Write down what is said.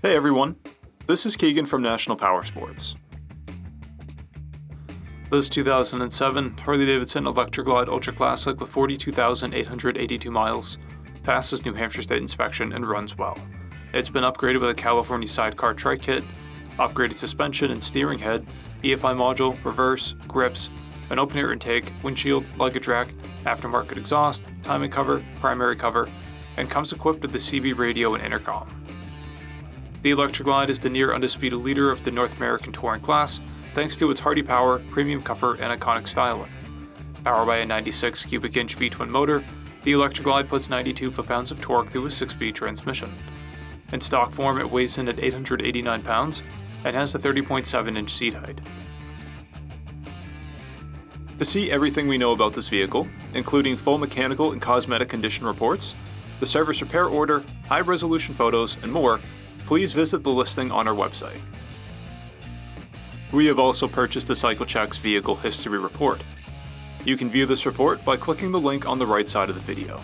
Hey everyone, this is Keegan from National Powersports. This is 2007 Harley Davidson ELECTRA Glide Ultra Classic with 42,882 miles, passes New Hampshire State inspection and runs well. It's been upgraded with a California sidecar TRIKE kit, upgraded suspension and steering head, EFI module, reverse, grips, an open air intake, windshield, luggage rack, aftermarket exhaust, timing cover, primary cover, and comes equipped with the CB radio and intercom. The ELECTRA Glide is the near undisputed leader of the North American touring class, thanks to its hardy power, premium comfort, and iconic styling. Powered by a 96 cubic inch V-twin motor, the ELECTRA Glide puts 92 foot-pounds of torque through a 6-speed transmission. In stock form, it weighs in at 889 pounds and has a 30.7 inch seat height. To see everything we know about this vehicle, including full mechanical and cosmetic condition reports, the service repair order, high-resolution photos, and more, please visit the listing on our website. We have also purchased the CycleCheck's Vehicle History Report. You can view this report by clicking the link on the right side of the video.